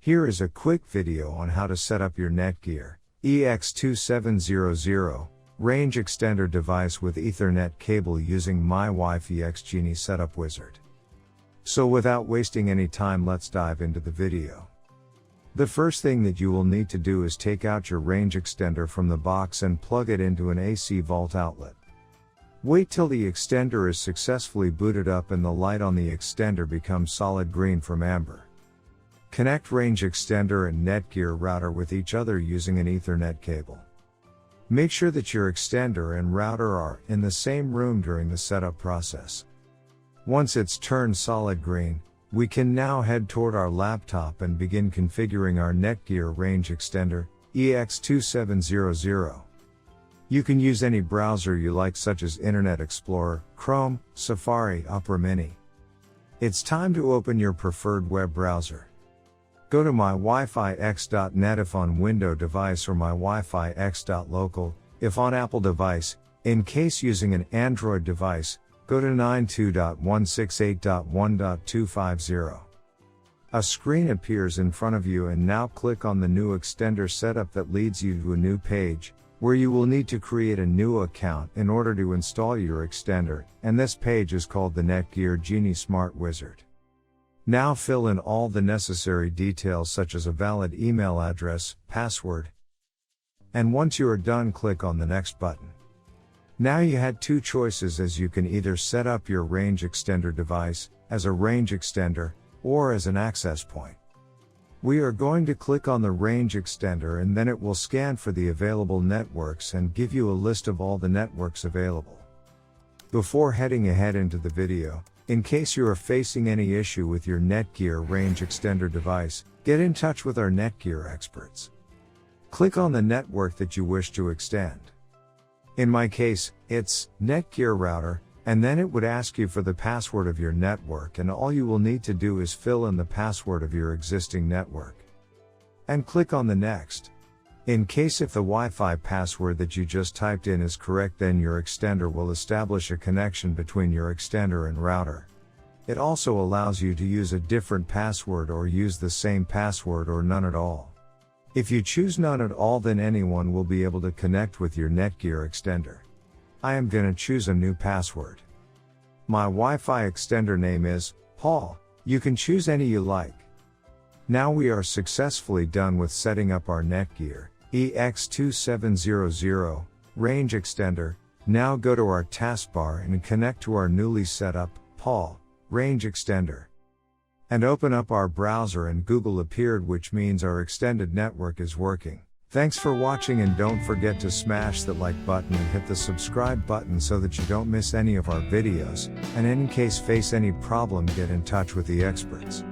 Here is a quick video on how to set up your Netgear EX2700 Range Extender device with Ethernet cable using mywifiext Genie Setup Wizard. So without wasting any time, let's dive into the video. The first thing that you will need to do is take out your range extender from the box and plug it into an AC vault outlet. Wait till the extender is successfully booted up and the light on the extender becomes solid green from amber. Connect range extender and Netgear router with each other using an Ethernet cable. Make sure that your extender and router are in the same room during the setup process. Once it's turned solid green, we can now head toward our laptop and begin configuring our Netgear range extender, EX2700. You can use any browser you like, such as Internet Explorer, Chrome, Safari, Opera Mini. It's time to open your preferred web browser. Go to mywifiext.net if on Windows device, or mywifiext.local if on Apple device. In case using an Android device, go to 92.168.1.250. A screen appears in front of you, and now click on the new extender setup that leads you to a new page, where you will need to create a new account in order to install your extender, and this page is called the Netgear Genie Smart Wizard. Now fill in all the necessary details, such as a valid email address, password, and once you are done, click on the next button. Now you had two choices, as you can either set up your range extender device as a range extender or as an access point. We are going to click on the range extender, and then it will scan for the available networks and give you a list of all the networks available. Before heading ahead into the video, in case you are facing any issue with your Netgear range extender device, get in touch with our Netgear experts. Click on the network that you wish to extend. In my case, it's Netgear router, and then it would ask you for the password of your network, and all you will need to do is fill in the password of your existing network. And click on the next. In case if the Wi-Fi password that you just typed in is correct, then your extender will establish a connection between your extender and router. It also allows you to use a different password or use the same password or none at all. If you choose none at all, then anyone will be able to connect with your Netgear extender. I am gonna choose a new password. My Wi-Fi extender name is Paul. You can choose any you like. Now we are successfully done with setting up our Netgear EX2700 range extender. Now go to our taskbar and connect to our newly set up Paul range extender. And open up our browser, and Google appeared, which means our extended network is working. Thanks for watching, and don't forget to smash that like button and hit the subscribe button so that you don't miss any of our videos, and in case face any problem, get in touch with the experts.